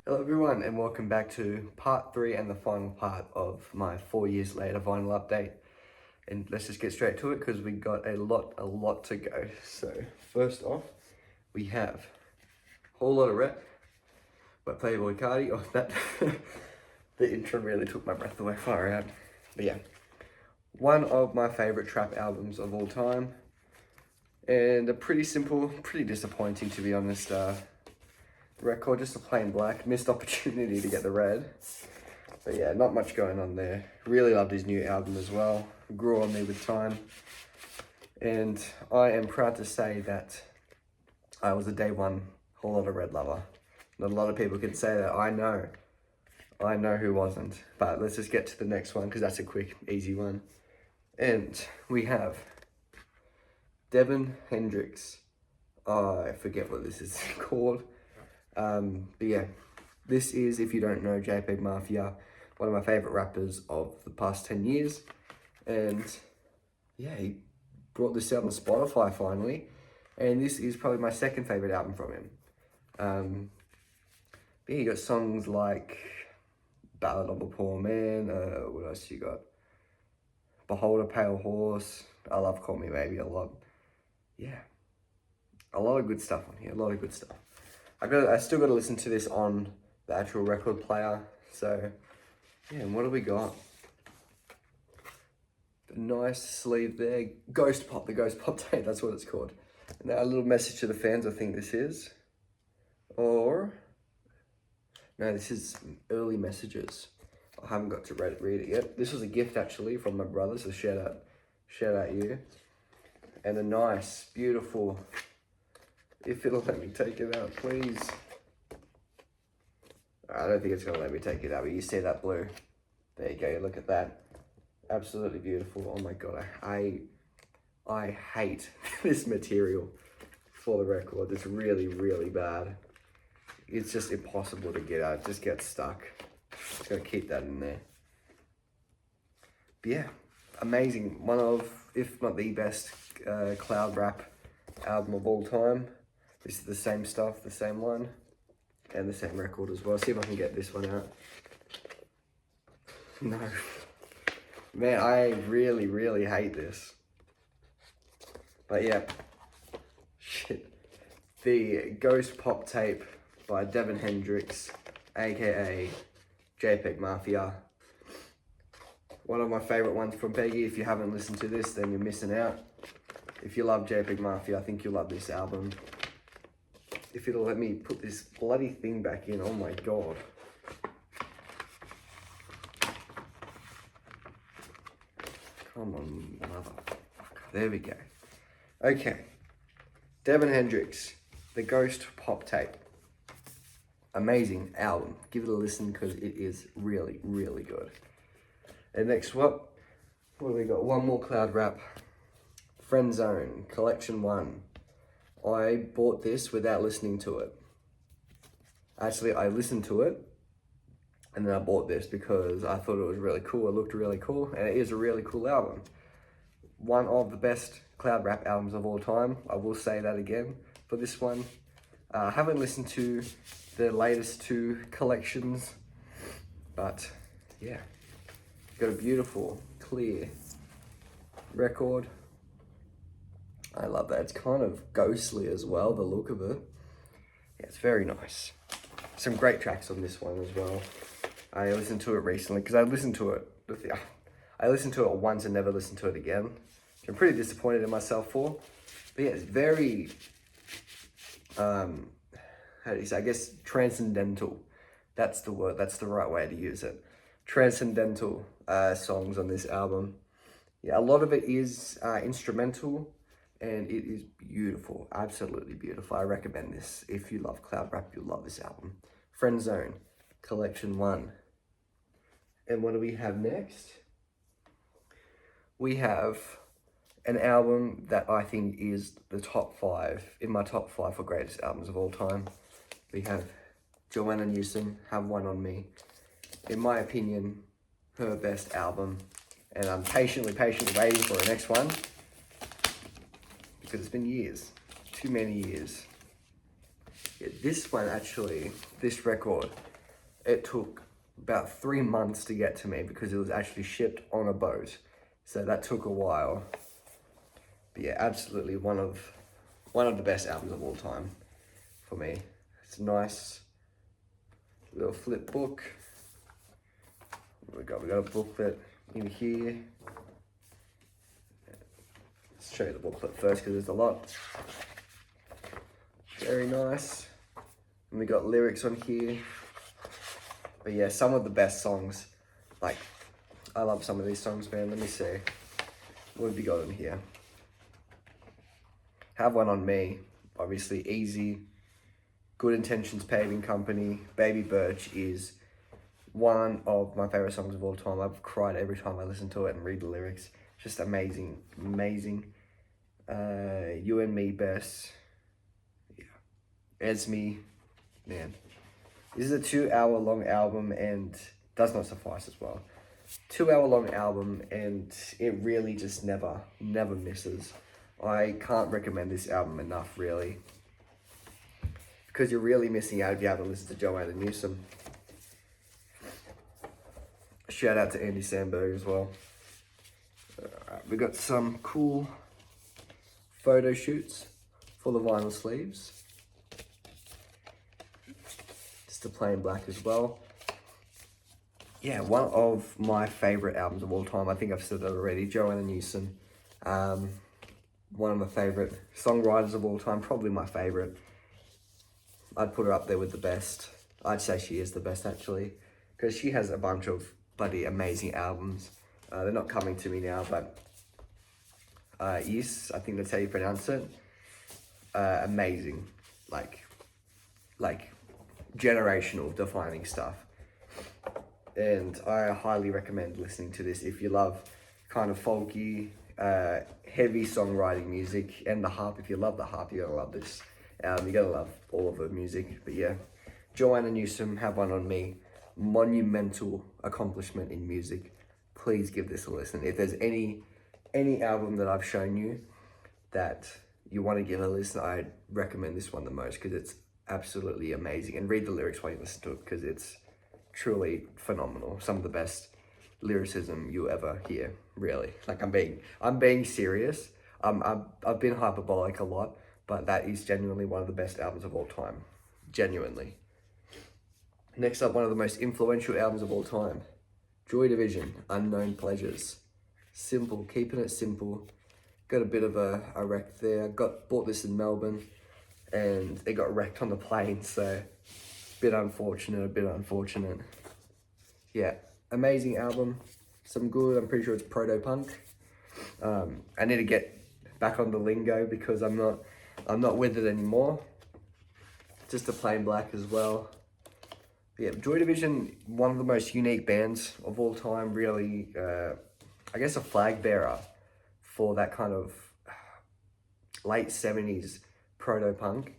Hello everyone and welcome back to part 3 and the final part of my 4 years later vinyl update. And let's just get straight to it because we got a lot to go. So first off, we have Whole Lotta Red by Playboi Carti. Oh, that the intro really took my breath away, far out. But yeah, one of my favorite trap albums of all time, and a pretty simple, pretty disappointing to be honest, record, just a plain black. Missed opportunity to get the red. But yeah, not much going on there. Really loved his new album as well. Grew on me with time. And I am proud to say that I was a day one Whole Lotta Red lover. Not a lot of people can say that. I know who wasn't. But let's just get to the next one because that's a quick, easy one. And we have Devin Hendrix. Oh, I forget what this is called. But yeah, this is, if you don't know, JPEG Mafia, one of my favorite rappers of the past 10 years. And yeah, he brought this out on Spotify finally. And this is probably my second favorite album from him. But yeah, you got songs like Ballad of a Poor Man, what else you got? Behold a Pale Horse, I love Call Me Maybe a lot. Yeah, a lot of good stuff on here, a lot of good stuff. I still got to listen to this on the actual record player. So, yeah, and what do we got? The nice sleeve there. Ghost Pop, the Ghost Pop tape, that's what it's called. And now a little message to the fans, I think this is. Or, no, this is early messages. I haven't got to read it yet. This was a gift actually from my brother, so shout out you. And a nice, beautiful, if it'll let me take it out, please. I don't think it's gonna let me take it out, but you see that blue? There you go, look at that. Absolutely beautiful. Oh my God, I hate this material for the record. It's really, really bad. It's just impossible to get out, it just gets stuck. Just gonna keep that in there. But yeah, amazing. One of, if not the best cloud rap album of all time. This is the same stuff, the same one, and the same record as well. See if I can get this one out. No. Man, I really, really hate this. But yeah. Shit. The Ghost Pop tape by Devin Hendrix, aka JPEG Mafia. One of my favorite ones from Peggy. If you haven't listened to this, then you're missing out. If you love JPEG Mafia, I think you'll love this album. If it'll let me put this bloody thing back in, oh my God. Come on, motherfucker. There we go. Okay. Devin Hendrix, the Ghost Pop tape. Amazing album. Give it a listen because it is really, really good. And next what do we got? One more cloud rap. Friend Zone, Collection 1. I bought this without listening to it. Actually, I listened to it and then I bought this because I thought it was really cool. It looked really cool and it is a really cool album. One of the best cloud rap albums of all time. I will say that again for this one. I haven't listened to the latest 2 collections, but yeah, got a beautiful, clear record. I love that. It's kind of ghostly as well, the look of it. Yeah, it's very nice. Some great tracks on this one as well. I listened to it recently because I listened to it once and never listened to it again, which I'm pretty disappointed in myself for. But yeah, it's very, how do you say, I guess transcendental. That's the word, that's the right way to use it. Transcendental songs on this album. Yeah, a lot of it is instrumental. And it is beautiful, absolutely beautiful. I recommend this. If you love cloud rap, you'll love this album. Friend Zone, Collection 1. And what do we have next? We have an album that I think is the top 5, in my top 5 for greatest albums of all time. We have Joanna Newsom, Have One On Me. In my opinion, her best album. And I'm patiently waiting for the next one. Because it's been years, too many years. Yeah, this one actually, this record it took about 3 months to get to me because it was actually shipped on a boat. So that took a while. But yeah, absolutely one of the best albums of all time for me. It's a nice little flip book. We got a booklet in here. Let's show you the booklet first because there's a lot. Very nice. And we got lyrics on here. But yeah, some of the best songs. Like, I love some of these songs, man. Let me see. What have we got in here? Have One on Me. Obviously, Easy. Good Intentions Paving Company. Baby Birch is one of my favorite songs of all time. I've cried every time I listen to it and read the lyrics. Just amazing, amazing. You and Me, Bess. Yeah. Esme, man. This is a 2-hour long album and does not suffice as well. 2-hour long album and it really just never misses. I can't recommend this album enough, really. Because you're really missing out if you haven't listened to Joanna Newsom. Shout out to Andy Samberg as well. We got some cool photo shoots for the vinyl sleeves. Just a plain black as well. Yeah, one of my favorite albums of all time. I think I've said that already. Joanna Newsom. One of my favorite songwriters of all time. Probably my favorite. I'd put her up there with the best. I'd say she is the best, actually. Because she has a bunch of bloody amazing albums. They're not coming to me now, but Is, I think that's how you pronounce it. Amazing. Like generational defining stuff. And I highly recommend listening to this if you love kind of folky, heavy songwriting music and the harp. If you love the harp, you're gonna love this. You're gonna love all of her music. But yeah, Joanna Newsom, Have One on Me. Monumental accomplishment in music. Please give this a listen. If there's any album that I've shown you that you want to give a listen, I recommend this one the most because it's absolutely amazing. And read the lyrics while you listen to it because it's truly phenomenal. Some of the best lyricism you ever hear, really. Like, I'm being serious. I've been hyperbolic a lot, but that is genuinely one of the best albums of all time. Genuinely. Next up, one of the most influential albums of all time. Joy Division, Unknown Pleasures. Simple, keeping it simple. Got a bit of a wreck there. Bought this in Melbourne and it got wrecked on the plane, so a bit unfortunate. Yeah, amazing album. Some good, I'm pretty sure it's proto-punk. I need to get back on the lingo because I'm not with it anymore. Just a plain black as well. Yeah, Joy Division, one of the most unique bands of all time, really, I guess a flag bearer for that kind of late 70s proto-punk.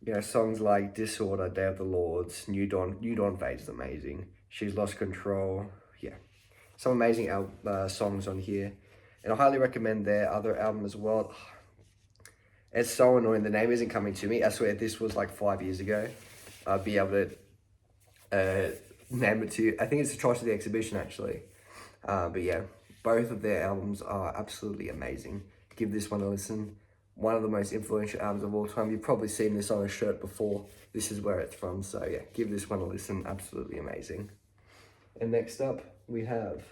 You know, songs like Disorder, Day of the Lords, New Dawn Fade is amazing. She's Lost Control, yeah. Some amazing songs on here. And I highly recommend their other album as well. It's so annoying, the name isn't coming to me. I swear this was like 5 years ago. I'd be able to name it to you. I think it's the Choice of the Exhibition, actually. But yeah, both of their albums are absolutely amazing. Give this one a listen. One of the most influential albums of all time. You've probably seen this on a shirt before. This is where it's from. So yeah, give this one a listen. Absolutely amazing. And next up, we have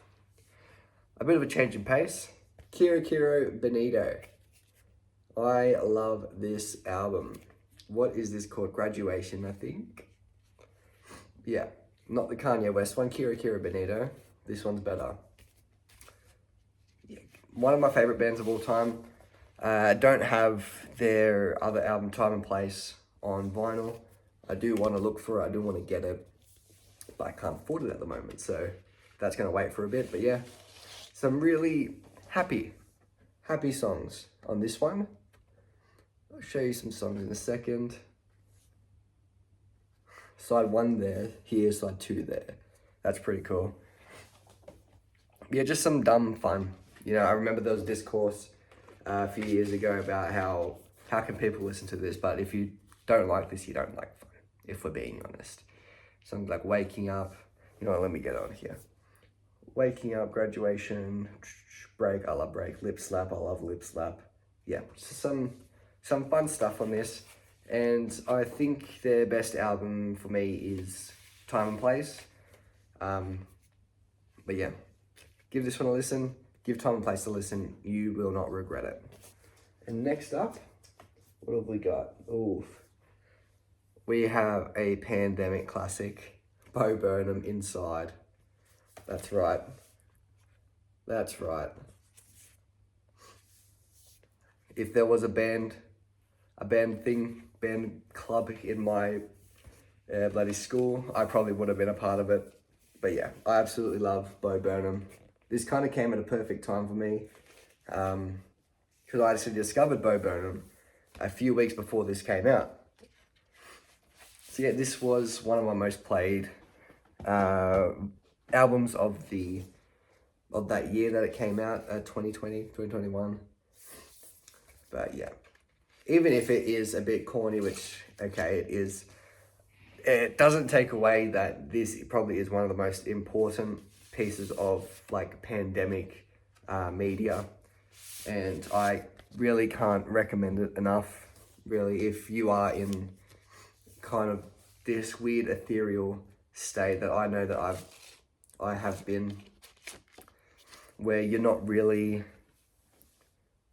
a bit of a change in pace. Kira Benito. I love this album. What is this called? Graduation, I think. Yeah, not the Kanye West one. Kira Benito. This one's better. Yeah, one of my favorite bands of all time. I don't have their other album, Time and Place, on vinyl. I do want to look for it. I do want to get it, but I can't afford it at the moment. So that's going to wait for a bit. But yeah, some really happy songs on this one. I'll show you some songs in a second. Side 1 there, here, side 2 there. That's pretty cool. Yeah, just some dumb fun. You know, I remember there was discourse a few years ago about how can people listen to this, but if you don't like this, you don't like fun, if we're being honest. Songs like Waking Up. You know what, let me get on here. Waking Up, Graduation, Break, I love Break, Lip Slap, I love Lip Slap. Yeah, some fun stuff on this. And I think their best album for me is Time and Place. But yeah, give this one a listen. Give Time and Place a listen. You will not regret it. And next up, what have we got? Oof. We have a pandemic classic, Bo Burnham, Inside. That's right. That's right. If there was a band club in my bloody school, I probably would have been a part of it. But yeah, I absolutely love Bo Burnham. This kind of came at a perfect time for me, because I actually discovered Bo Burnham a few weeks before this came out. So yeah, this was one of my most played albums of that year that it came out, 2020, 2021. But yeah, even if it is a bit corny, which, okay, it is, it doesn't take away that this probably is one of the most important pieces of like pandemic media. And I really can't recommend it enough, really, if you are in kind of this weird ethereal state that I know that I have been, where you're not really,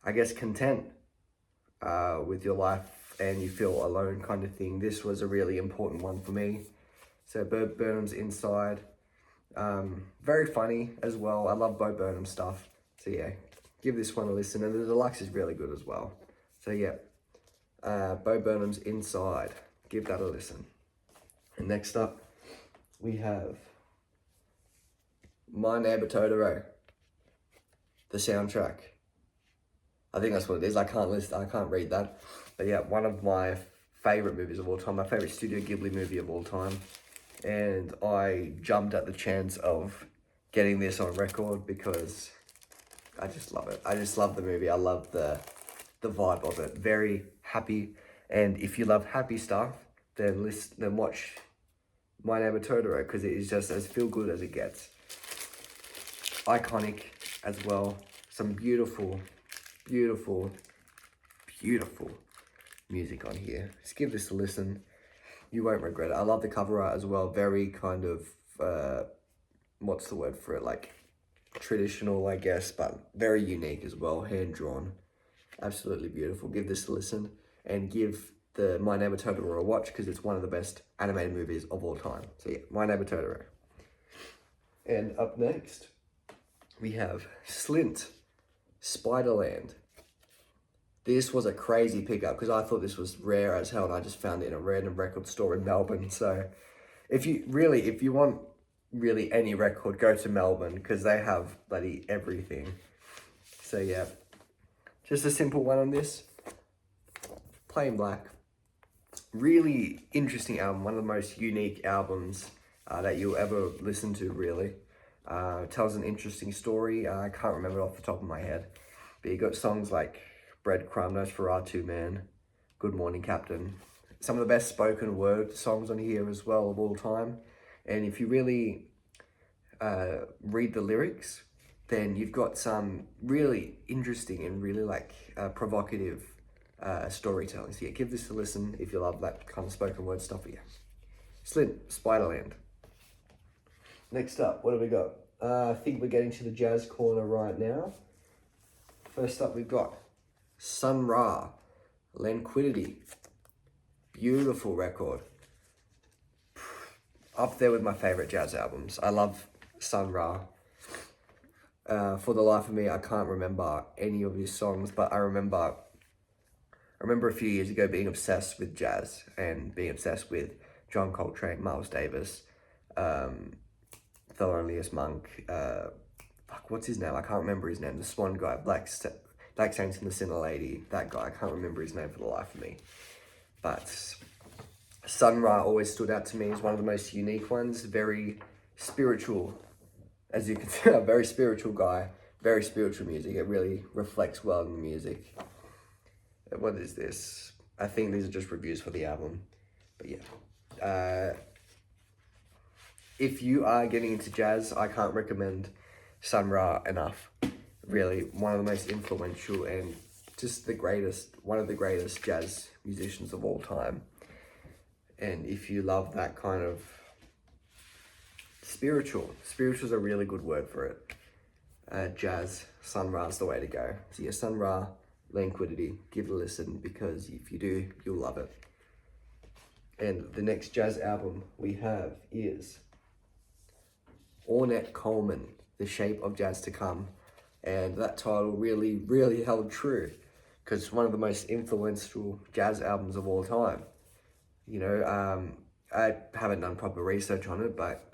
I guess, content with your life and you feel alone kind of thing. This was a really important one for me. So Bo Burnham's Inside, very funny as well. I love Bo Burnham stuff. So yeah, give this one a listen. And the deluxe is really good as well. So yeah, Bo Burnham's Inside, give that a listen. And next up, we have My Neighbor Totoro, the soundtrack. I think that's what it is. I can't read that. But yeah, one of my favorite movies of all time, my favorite Studio Ghibli movie of all time. And I jumped at the chance of getting this on record because I just love it. I just love the movie. I love the vibe of it. Very happy. And if you love happy stuff, then watch My Neighbor Totoro, because it is just as feel good as it gets. Iconic as well. Some beautiful, beautiful, beautiful music on here. Just give this a listen. You won't regret it. I love the cover art as well. Very kind of, what's the word for it? Like traditional, I guess, but very unique as well. Hand drawn. Absolutely beautiful. Give this a listen and give the My Neighbor Totoro a watch, because it's one of the best animated movies of all time. So yeah, My Neighbor Totoro. And up next, we have Slint, Spiderland. This was a crazy pickup because I thought this was rare as hell, and I just found it in a random record store in Melbourne. So if you want really any record, go to Melbourne, because they have bloody everything. So yeah, just a simple one on this. Plain Black. Really interesting album, one of the most unique albums that you'll ever listen to, really. Tells an interesting story. I can't remember it off the top of my head. But you got songs like Breadcrumb, Nosferatu Man, Good Morning Captain. Some of the best spoken word songs on here as well of all time. And if you really read the lyrics, then you've got some really interesting and really provocative storytelling. So yeah, give this a listen if you love that kind of spoken word stuff. Yeah. Slint, Spiderland. Next up, what have we got? I think we're getting to the jazz corner right now. First up, we've got Sun Ra, Languidity. Beautiful record. Up there with my favorite jazz albums. I love Sun Ra. For the life of me, I can't remember any of his songs, but I remember a few years ago being obsessed with jazz and being obsessed with John Coltrane, Miles Davis, Thelonious Monk, what's his name? I can't remember his name. The Swan guy, Black Saints and the Sinner Lady, that guy. I can't remember his name for the life of me. But Sun Ra always stood out to me as one of the most unique ones. Very spiritual, as you can tell, very spiritual guy. Very spiritual music. It really reflects well in the music. What is this? I think these are just reviews for the album. But yeah. if you are getting into jazz, I can't recommend Sun Ra enough. Really, one of the most influential and just one of the greatest jazz musicians of all time. And if you love that kind of spiritual's a really good word for it. Jazz, Sun Ra's the way to go. So yeah, Sun Ra, Languidity, give it a listen, because if you do, you'll love it. And the next jazz album we have is Ornette Coleman, The Shape of Jazz to Come. And that title really, really held true, because it's one of the most influential jazz albums of all time. You know, I haven't done proper research on it, but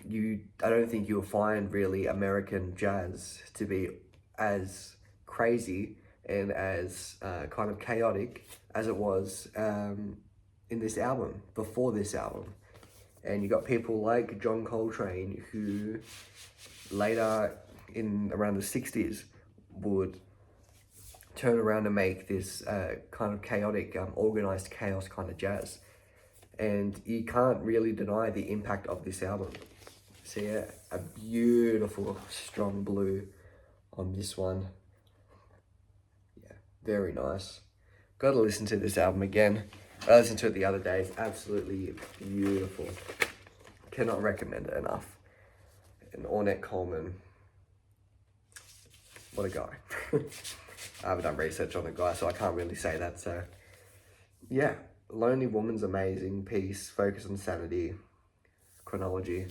I don't think you'll find really American jazz to be as crazy and as kind of chaotic as it was in this album, before this album. And you got people like John Coltrane, who later in around the 60s would turn around and make this kind of chaotic, organized chaos kind of jazz. And you can't really deny the impact of this album. So yeah, a beautiful strong blue on this one. Yeah, very nice. Got to listen to this album again. I listened to it the other day. It's absolutely beautiful. Cannot recommend it enough. And Ornette Coleman, what a guy. I haven't done research on the guy, so I can't really say that. So yeah, Lonely Woman's amazing piece. Focus on Sanity, Chronology.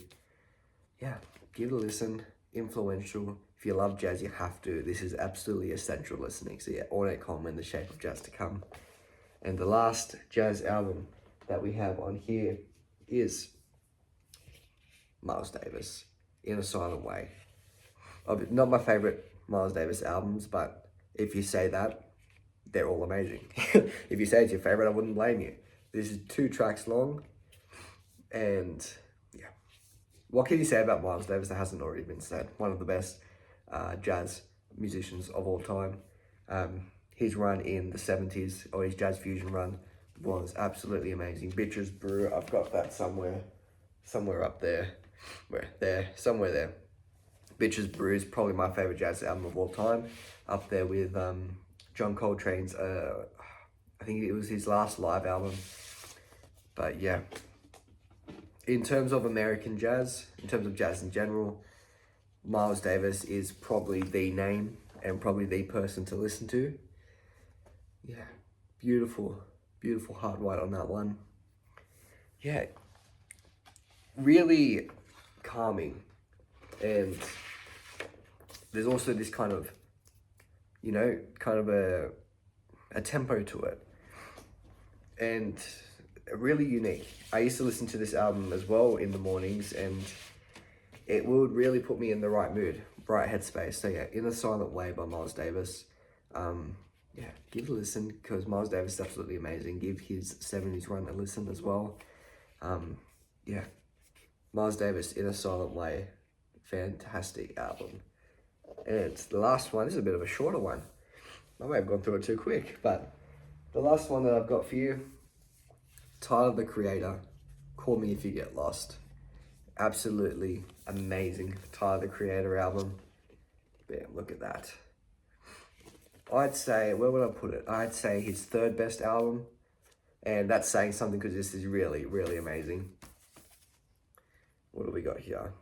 Yeah, give it a listen. Influential. If you love jazz, you have to. This is absolutely essential listening. So yeah, Ornette Coleman, The Shape of Jazz to Come. And the last jazz album that we have on here is Miles Davis, In a Silent Way. Not my favorite Miles Davis albums, but if you say that, they're all amazing. If you say it's your favorite, I wouldn't blame you. This is 2 tracks long, and yeah. What can you say about Miles Davis that hasn't already been said? One of the best jazz musicians of all time. His run in the 70s, or his jazz fusion run, was absolutely amazing. Bitches Brew, I've got that somewhere up there. Somewhere there. Bitches Brew is probably my favorite jazz album of all time, up there with John Coltrane's, I think it was his last live album. But yeah, in terms of American jazz, in terms of jazz in general, Miles Davis is probably the name and probably the person to listen to. Yeah, beautiful hard white on that one. Yeah, really calming. And there's also this kind of, a tempo to it. And really unique. I used to listen to this album as well in the mornings, and it would really put me in the right mood, right headspace. So yeah, In a Silent Way by Miles Davis. Yeah, give it a listen, because Miles Davis is absolutely amazing. Give his 70s run a listen as well. Yeah, Miles Davis, In a Silent Way. Fantastic album. And the last one, this is a bit of a shorter one. I may have gone through it too quick, but the last one that I've got for you, Tyler, the Creator, Call Me If You Get Lost. Absolutely amazing Tyler, the Creator album. Bam, look at that. I'd say, where would I put it? I'd say his 3rd best album. And that's saying something, because this is really, really amazing. What do we got here?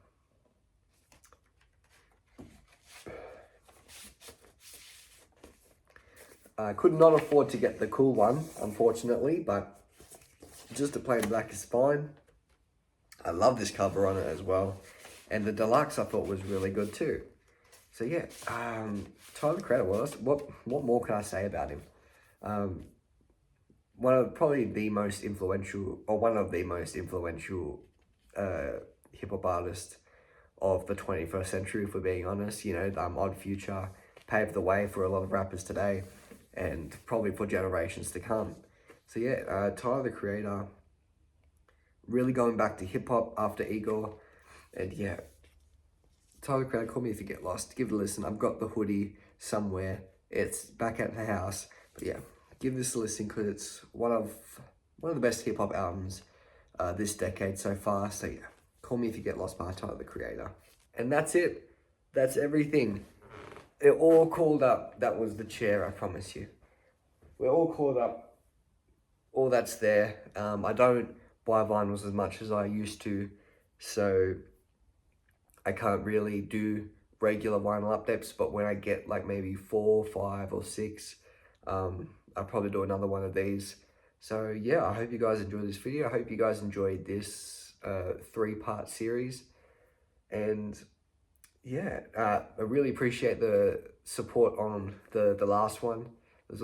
I could not afford to get the cool one, unfortunately, but just the plain black is fine. I love this cover on it as well. And the deluxe I thought was really good too. So yeah, Tyler the Creator, what more can I say about him? One of the most influential hip-hop artists of the 21st century, if we're being honest. Odd Future paved the way for a lot of rappers today, and probably for generations to come. So yeah, Tyler the Creator, really going back to hip-hop after Igor. And yeah, Tyler the Creator, Call Me If You Get Lost. Give it a listen. I've got the hoodie somewhere. It's back at the house. But yeah, give this a listen, because it's one of the best hip-hop albums this decade so far. So yeah, call me if you get lost by Tyler, the Creator. And that's it. That's everything. It all called up. That was the chair, I promise you. We're all called up. All that's there. I don't buy vinyls as much as I used to, so I can't really do regular vinyl updates, but when I get like maybe 4, 5 or 6, I'll probably do another one of these. So yeah, I hope you guys enjoyed this video. I hope you guys enjoyed this 3-part series. And yeah, I really appreciate the support on the last one. It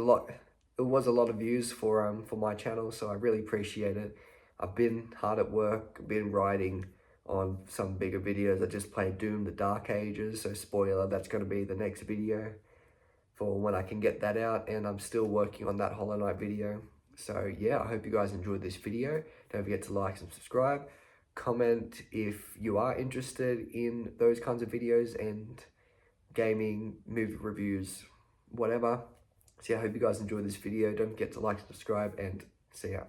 was a lot of views for my channel, so I really appreciate it. I've been hard at work, been writing on some bigger videos. I just played Doom the Dark Ages, so spoiler, that's going to be the next video for when I can get that out, and I'm still working on that Hollow Knight video. So yeah, I hope you guys enjoyed this video. Don't forget to like and subscribe. Comment if you are interested in those kinds of videos and gaming, movie reviews, whatever. So yeah, I hope you guys enjoyed this video. Don't forget to like, subscribe, and see ya.